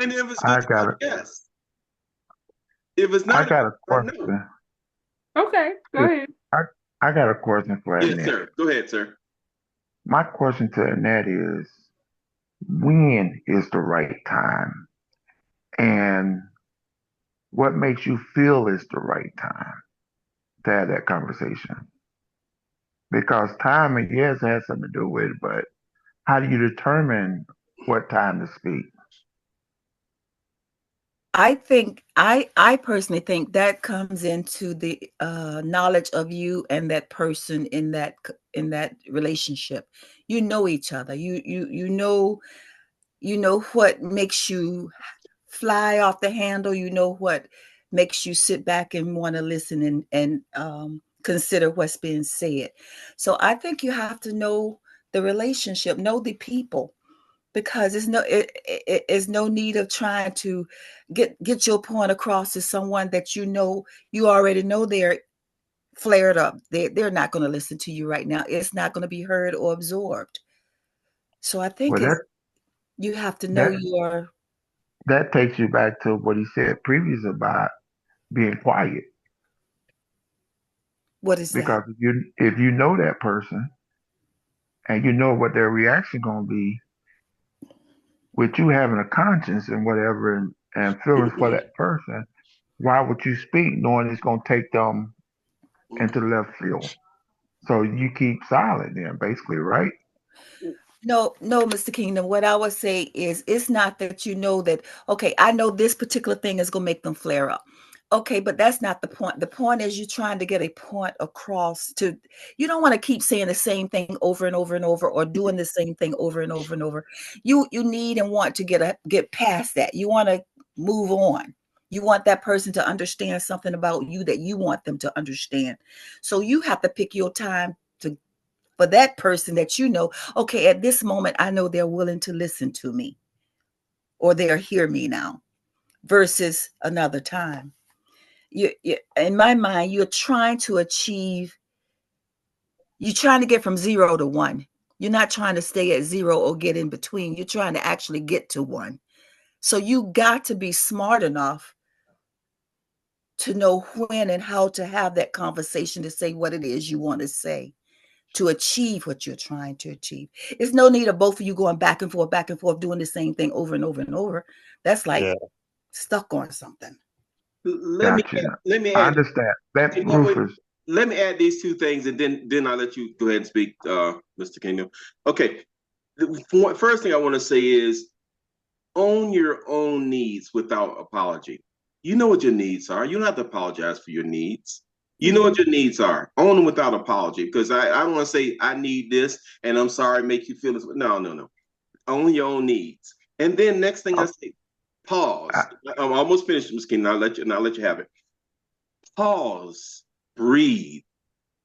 And if it's good time, yes. If it's not, I got a no. question. Okay, go ahead. I got a question for Yes, Annette. sir. Go ahead, sir. My question to Annette is, when is the right time? And what makes you feel is the right time to have that conversation? Because timing, yes, has something to do with it, but how do you determine what time to speak? I personally think that comes into the knowledge of you and that person in that relationship. You know each other. You know what makes you fly off the handle. You know what makes you sit back and want to listen and consider what's being said. So I think you have to know the relationship, know the people, because it's no need of trying to get your point across to someone that you already know they're flared up. They're not going to listen to you right now. It's not going to be heard or absorbed. So I think Well, you have to know that your that takes you back to what he said previous about being quiet. what is that? Because if you know that person and you know what their reaction gonna be, with you having a conscience and whatever and feelings for that person, why would you speak knowing it's gonna take them into the left field? So you keep silent then, basically, right? No, no, Mr. Kingdom. What I would say is it's not that you know that, okay, I know this particular thing is going to make them flare up. Okay, but that's not the point. The point is you're trying to get a point across to, you don't want to keep saying the same thing over and over and over or doing the same thing over and over and over. You need and want to get past that. You want to move on. You want that person to understand something about you that you want them to understand. So you have to pick your time to for that person that you know, okay, at this moment, I know they're willing to listen to me or they'll hear me now versus another time. In my mind, you're trying to get from 0 to 1. You're not trying to stay at 0 or get in between. You're trying to actually get to 1. So you got to be smart enough to know when and how to have that conversation to say what it is you want to say, to achieve what you're trying to achieve. There's no need of both of you going back and forth, doing the same thing over and over and over. That's like stuck on something. Let me Gotcha. let me I add. understand. Let You know what? Rufus. Let me add these two things, and then I'll let you go ahead and speak, Mr. Kingdom. Okay. The first thing I want to say is own your own needs without apology. You know what your needs are. You don't have to apologize for your needs. You know what your needs are. Own them without apology. Because I don't want to say I need this and I'm sorry, make you feel this. No, no, no. Own your own needs. And then next thing I say, I, pause. I'm almost finished, Ms. King. I'll let you have it. Pause. Breathe.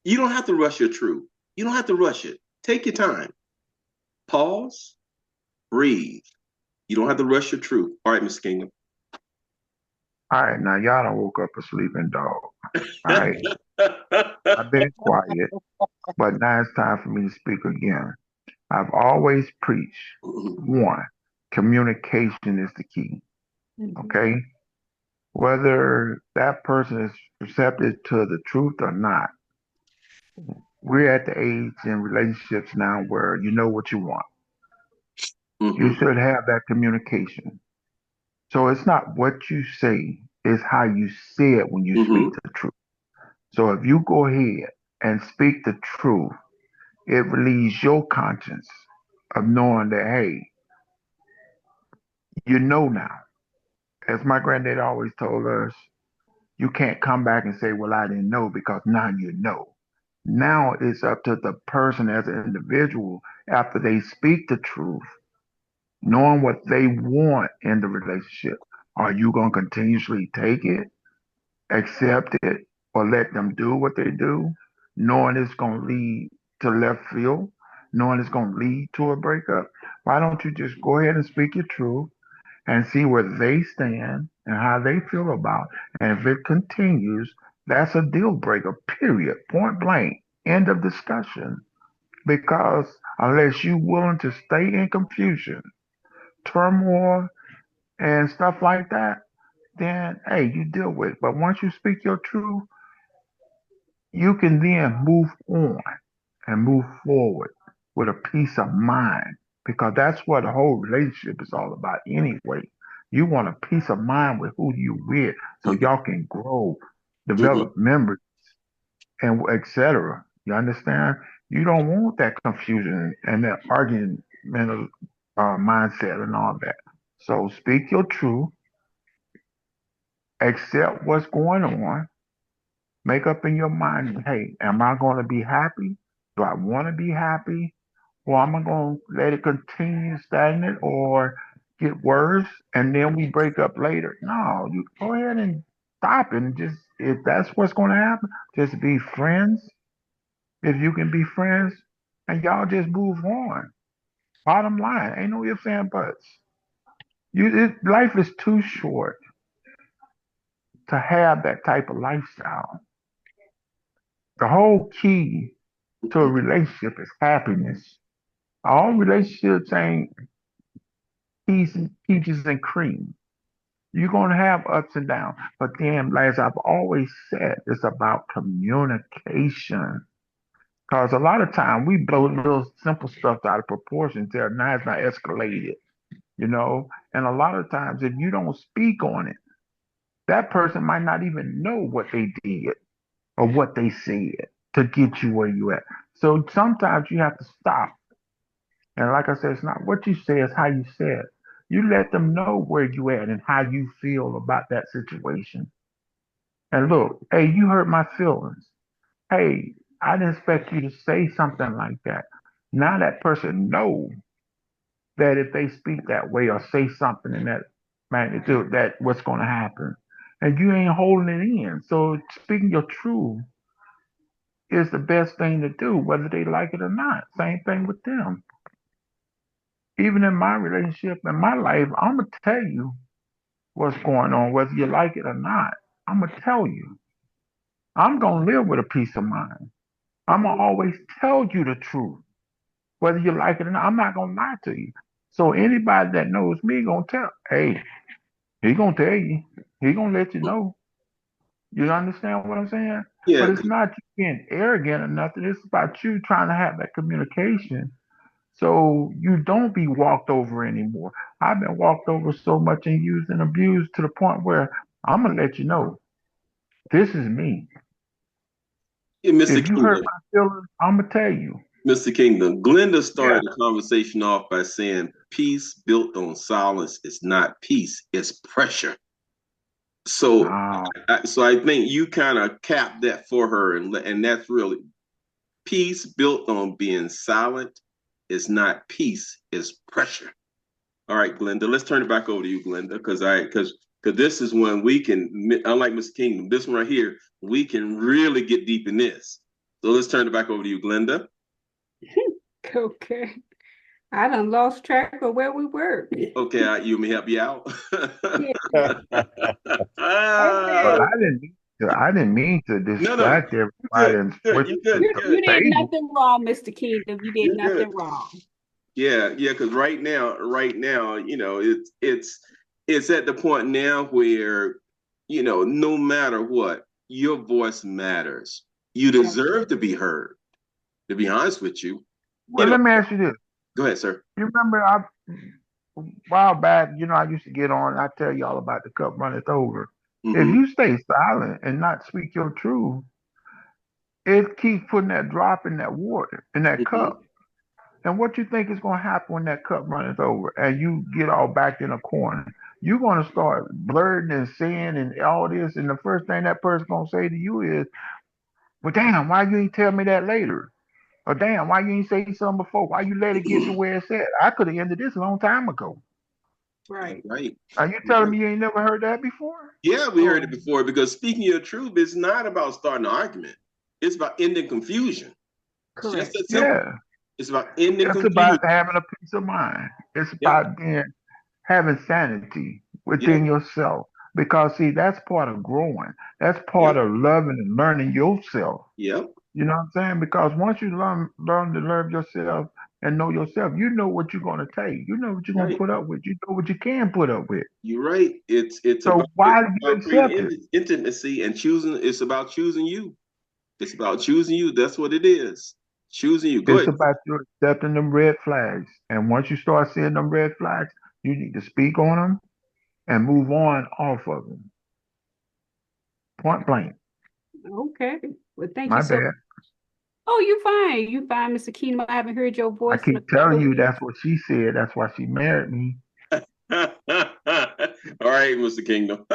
You don't have to rush your truth. You don't have to rush it. Take your time. Pause. Breathe. You don't have to rush your truth. All right, Ms. Kingdom. all right, now y'all done woke up a sleeping dog. All right, I've been quiet, but now it's time for me to speak again. I've always preached one, communication is the key. Okay, whether that person is receptive to the truth or not, we're at the age in relationships now where you know what you want. You should have that communication. So it's not what you say, it's how you say it when you speak the truth. So if you go ahead and speak the truth, it relieves your conscience of knowing that, hey, you know now. As my granddad always told us, you can't come back and say, well, I didn't know because now you know. Now it's up to the person as an individual after they speak the truth, knowing what they want in the relationship. Are you going to continuously take it, accept it, or let them do what they do, knowing it's going to lead to left field, knowing it's going to lead to a breakup? Why don't you just go ahead and speak your truth and see where they stand and how they feel about it? And if it continues, that's a deal breaker, period, point blank, end of discussion. Because unless you're willing to stay in confusion, turmoil, and stuff like that, then hey, you deal with it. But once you speak your truth, you can then move on and move forward with a peace of mind because that's what the whole relationship is all about anyway. You want a peace of mind with who you with so y'all can grow, develop memories, and etc. You understand? You don't want that confusion and that argumental mindset and all that. So speak your truth, accept what's going on, make up in your mind, hey, am I going to be happy? Do I want to be happy? Or am I going to let it continue stagnant or get worse and then we break up later? No, you go ahead and stop it and just, if that's what's going to happen, just be friends. If you can be friends and y'all just move on. Bottom line, ain't no ifs and buts. Life is too short to have that type of lifestyle. The whole key to a relationship is happiness. All relationships ain't peaches and cream. You're going to have ups and downs. But then, as I've always said, it's about communication. Because a lot of time we blow little simple stuff out of proportion till now it's not escalated, you know? And a lot of times, if you don't speak on it, that person might not even know what they did or what they said. to get you where you at. So sometimes you have to stop. And like I said, it's not what you say, it's how you say it. You let them know where you at and how you feel about that situation. And look, hey, you hurt my feelings. Hey, I didn't expect you to say something like that. Now that person knows that if they speak that way or say something in that magnitude, that what's going to happen. And you ain't holding it in. So speaking your truth is the best thing to do, whether they like it or not. Same thing with them. Even in my relationship, in my life, I'm going to tell you what's going on, whether you like it or not. I'm going to tell you. I'm going to live with a peace of mind. I'm going to always tell you the truth, whether you like it or not. I'm not going to lie to you. So anybody that knows me going to tell, hey, he going to tell you. He going to let you know. You understand what I'm saying? Yeah, But it's not you being arrogant or nothing. It's about you trying to have that communication so you don't be walked over anymore. I've been walked over so much and used and abused to the point where I'm going to let you know this is me. Mr. If you hurt Kingdom, my feelings, I'm going to tell you. Mr. Kingdom, Glenda Yeah. started the conversation off by saying, peace built on silence is not peace, it's pressure. So, Oh, so I think you kind of capped that for her, and that's really peace built on being silent is not peace, it's pressure. All right, Glenda, let's turn it back over to you, Glenda, because this is when we can, unlike Mr. Kingdom, this one right here, we can really get deep in this. So let's turn it back over to you, Glenda. Okay. I done lost track of where we were. Okay, you may help you out. Yeah. well, Okay. I didn't mean to No, distract you everybody good, and you good, switch you to good, You, you the you good, did table. nothing wrong, Mr. Kingdom. You did you good. nothing wrong. Yeah, because right now, it's at the point now where, no matter what, your voice matters. You deserve to be heard. To be honest with you, you Well, know. let me ask you this. Go ahead, sir. You remember a while back, I used to get on, I tell y'all about the cup runneth over. If Mm-hmm. you stay silent and not speak your truth, it keeps putting that drop in that water, in that Mm-hmm. cup. And what you think is going to happen when that cup runneth over and you get all back in a corner? You're going to start blurting and saying and all this. And the first thing that person's going to say to you is, well, damn, why you ain't tell me that later? Or damn, why you ain't say something before? Why you let it get to where it's at? I could have ended this a long time ago. Right. Right. Are you telling me you ain't never heard that before? Yeah, we heard Oh, it before because speaking your truth is not about starting an argument. It's about ending confusion. It's just correct. that simple. Yeah. It's about ending It's about confusion. having a peace of mind. It's Yep. about having sanity Yep. within yourself. Because see, that's part of growing. That's part Yep. of loving and learning yourself. Yep. You know what I'm saying? Because once you learn to love yourself and know yourself, you know what you're gonna take. You know what you're gonna Right. put up with. You know what you can put up with. You're right. It's So about why it's do you about accept it? creating intimacy and choosing. It's about choosing you. It's about choosing you. That's what it is. Choosing you. Go It's ahead. about you accepting them red flags. And once you start seeing them red flags, you need to speak on them and move on off of them. Point blank. Okay. Well, thank you My so. bad. Oh, you fine. You fine, Mr. Kingdom. I haven't heard your I voice in a keep couple telling of you weeks. that's what she said. That's why she married me. All right, Mr. Kingdom.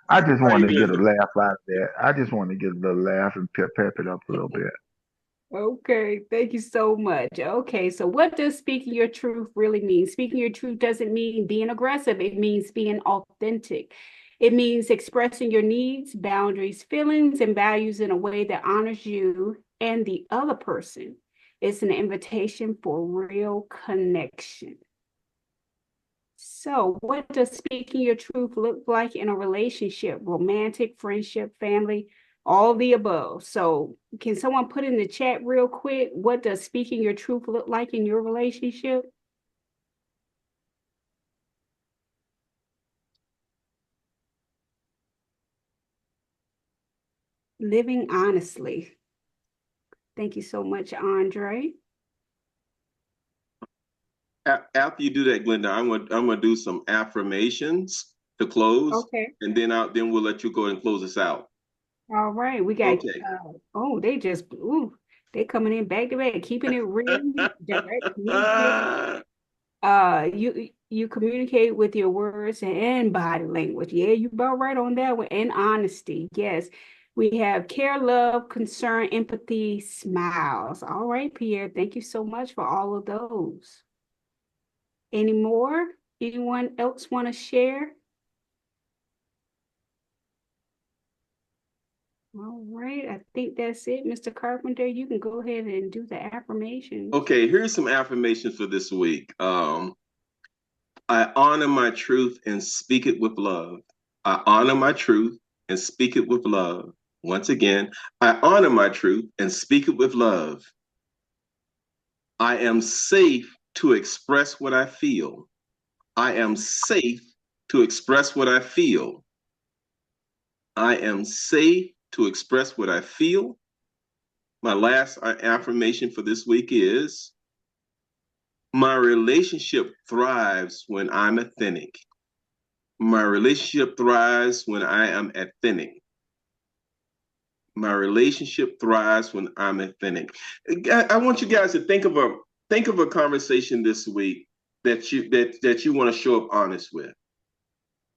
I just How you wanted to get a doing? laugh out of that. I just want to get a little laugh and pep it up a little bit. Okay, thank you so much. Okay, so what does speaking your truth really mean? Speaking your truth doesn't mean being aggressive, it means being authentic. It means expressing your needs, boundaries, feelings, and values in a way that honors you and the other person. It's an invitation for real connection. So, what does speaking your truth look like in a relationship? Romantic, friendship, family, all the above. So, can someone put in the chat real quick? What does speaking your truth look like in your relationship? Living honestly. Thank you so much, Andre. After you do that, Glenda, I'm gonna do some affirmations to close, Okay. and then we'll let you go and close us out. All right, we got, Okay. oh, they coming in back to back, keeping it real, direct, communicate. You communicate with your words and body language. Yeah, you about right on that one. And honesty. Yes. We have care, love, concern, empathy, smiles. All right, Pierre. Thank you so much for all of those. Any more? Anyone else want to share? All right, I think that's it. Mr. Carpenter, you can go ahead and do the affirmations. Okay, here's some affirmations for this week. I honor my truth and speak it with love. I honor my truth and speak it with love. Once again, I honor my truth and speak it with love. I am safe to express what I feel. I am safe to express what I feel. I am safe to express what I feel. My last affirmation for this week is my relationship thrives when I'm authentic. My relationship thrives when I am authentic. My relationship thrives when I'm authentic. I want you guys to think of a conversation this week that you want to show up honest with.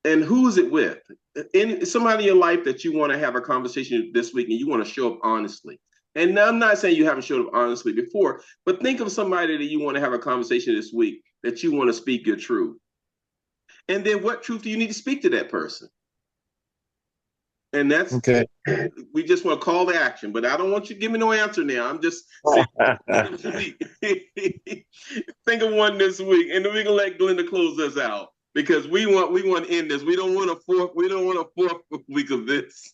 And who is it with? In somebody in your life that you want to have a conversation this week and you want to show up honestly. And I'm not saying you haven't showed up honestly before, but think of somebody that you want to have a conversation this week that you want to speak your truth. And then what truth do you need to speak to that person? And that's Okay. We just want to call to action, but I don't want you to give me no answer now. I'm just saying, think of one this week, and then we're gonna let Glenda close us out because we want to end this. We don't want a fourth week of this.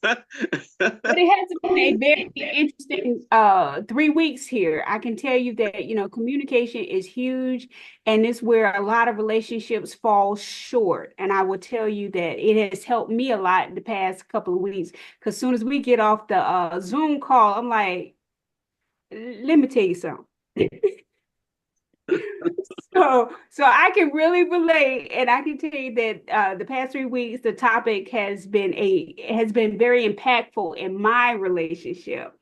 But it has been a very interesting 3 weeks here. I can tell you that, communication is huge, and it's where a lot of relationships fall short. And I will tell you that it has helped me a lot the past couple of weeks. Because as soon as we get off the Zoom call, I'm like, let me tell you something. So I can really relate, and I can tell you that the past 3 weeks, the topic has been very impactful in my relationship.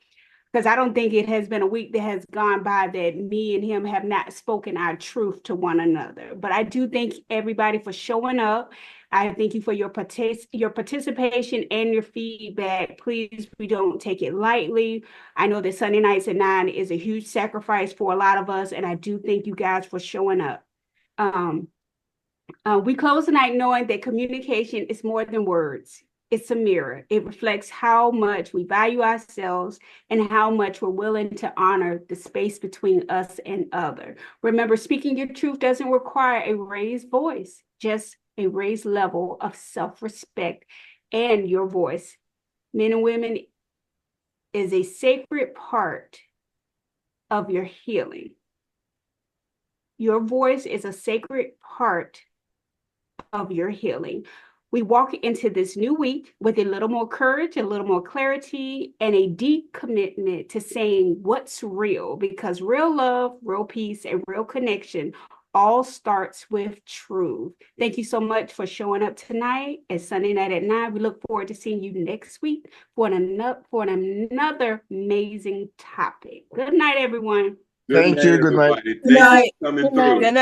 Because I don't think it has been a week that has gone by that me and him have not spoken our truth to one another. But I do thank everybody for showing up. I thank you for your participation and your feedback. Please, we don't take it lightly. I know that Sunday nights at 9 is a huge sacrifice for a lot of us, and I do thank you guys for showing up. We close the night knowing that communication is more than words. It's a mirror. It reflects how much we value ourselves and how much we're willing to honor the space between us and other. Remember, speaking your truth doesn't require a raised voice, just a raised level of self-respect and your voice. Men and women is a sacred part of your healing. Your voice is a sacred part of your healing. We walk into this new week with a little more courage, a little more clarity, and a deep commitment to saying what's real, because real love, real peace, and real connection all starts with truth. Thank you so much for showing up tonight at Sunday night at 9. We look forward to seeing you next week for another amazing topic. Good night, everyone. Good Thank night, you. Good night. everybody. Good night. Thanks for coming Good night. through. Good night.